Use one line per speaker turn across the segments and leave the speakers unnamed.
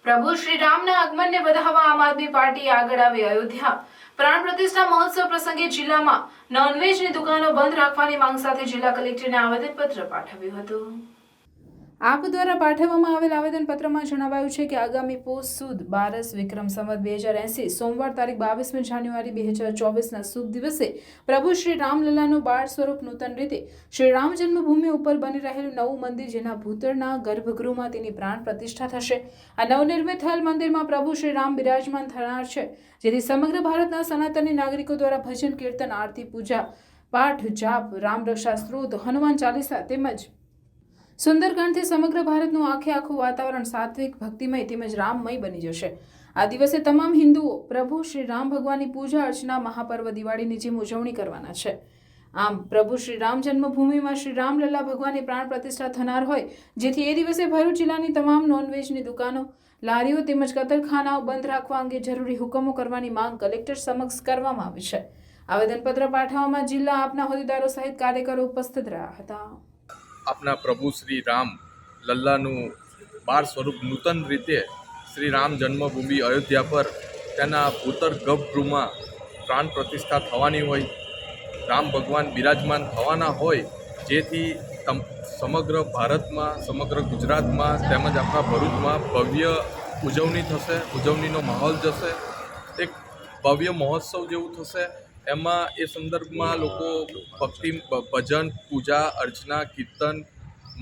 પ્રભુ શ્રી રામના આગમનને વધાવવા આમ આદમી પાર્ટી આગળ આવી અયોધ્યા પ્રાણ પ્રતિષ્ઠા મહોત્સવ પ્રસંગે જિલ્લામાં નોનવેજની દુકાનો બંધ રાખવાની માંગ સાથે જિલ્લા કલેક્ટરને આવેદનપત્ર પાઠવ્યું હતું। આપ દ્વારા પાઠવવામાં આવેલ આવેદનપત્રમાં જણાવાયું છે કે આગામી પોષ સુદ 12 વિક્રમ સંવત 2080 સોમવાર તારીખ 22 જાન્યુઆરી 2024ના શુભ દિવસે પ્રભુ શ્રી રામલલ્લાનું બાળ સ્વરૂપ નૂતન રીતે શ્રી રામ જન્મભૂમિ ઉપર બની રહેલું નવું મંદિર જેના ભૂતળના ગર્ભગૃહમાં તેની પ્રાણ પ્રતિષ્ઠા થશે। આ નવનિર્મિત થયેલ મંદિરમાં પ્રભુ શ્રી રામ બિરાજમાન થનાર છે, જેથી સમગ્ર ભારતના સનાતની નાગરિકો દ્વારા ભજન કીર્તન આરતી પૂજા પાઠ જાપ રામ રક્ષા સ્ત્રોત હનુમાન ચાલીસા તેમજ સુંદરકાંડથી સમગ્ર ભારતનું આખું વાતાવરણ સાત્વિક ભક્તિમય તેમજ રામમય બની જશે। આ દિવસે તમામ હિન્દુઓ પ્રભુ શ્રી રામ ભગવાનની પૂજા અર્ચના મહાપર્વ દિવાળીની જેમ ઉજવણી કરવાના છે। આમ પ્રભુ શ્રી રામ જન્મભૂમિમાં શ્રી રામલલ્લા ભગવાનની પ્રાણ પ્રતિષ્ઠા થનાર હોય, જેથી એ દિવસે ભરૂચ જિલ્લાની તમામ નોનવેજની દુકાનો લારીઓ તેમજ કતલખાનાઓ બંધ રાખવા અંગે જરૂરી હુકમો કરવાની માંગ કલેક્ટર સમક્ષ કરવામાં આવી છે। આવેદનપત્ર પાઠવવામાં જિલ્લા આપના હોદ્દેદારો સહિત કાર્યકરો ઉપસ્થિત રહ્યા હતા।
આપના પ્રભુ શ્રી રામ લલ્લાનું બાળ સ્વરૂપ નૂતન રીતે શ્રી રામ જન્મભૂમિ અયોધ્યા પર તેના ભૂતળ ગર્ભગૃહમાં પ્રાણ પ્રતિષ્ઠા થવાની હોય, રામ ભગવાન બિરાજમાન થવાના હોય, જેથી સમગ્ર ભારતમાં સમગ્ર ગુજરાતમાં તેમજ આપણા ભરૂચમાં ભવ્ય ઉજવણી થશે, ઉજવણીનો માહોલ જશે, એક ભવ્ય મહોત્સવ જેવું થશે। એમાં એ સંદર્ભમાં લોકો ભક્તિ ભજન પૂજા અર્ચના કીર્તન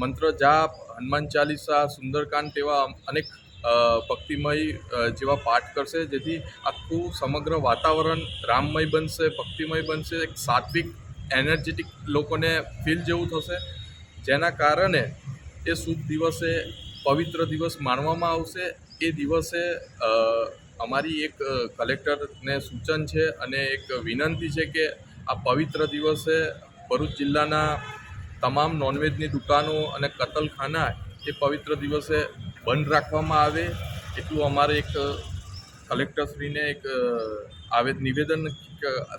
મંત્ર જાપ હનુમાન ચાલીસા સુંદરકાંડ તેવા અનેક ભક્તિમય જેવા પાઠ કરશે, જેથી આખું સમગ્ર વાતાવરણ રામમય બનશે, ભક્તિમય બનશે, એક સાત્વિક એનર્જેટિક લોકોને ફીલ જેવું થશે, જેના કારણે એ શુભ દિવસે પવિત્ર દિવસ માનવામાં આવશે। એ દિવસે અમારી એક કલેક્ટરને સૂચન છે અને એક વિનંતી છે કે આ પવિત્ર દિવસે ભરૂચ જિલ્લાના તમામ નોનવેજની દુકાનો અને કતલખાના એ પવિત્ર દિવસે બંધ રાખવામાં આવે, એટલું અમારે એક કલેક્ટરશ્રીને એક નિવેદન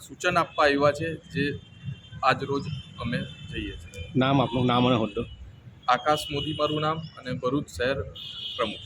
સૂચન આપવા આવ્યા છે, જે આજ રોજ અમે જઈએ છીએ।
નામ આપનું, નામ અને હોદ્દો?
આકાશ મોદી મારું નામ અને ભરૂચ શહેર પ્રમુખ।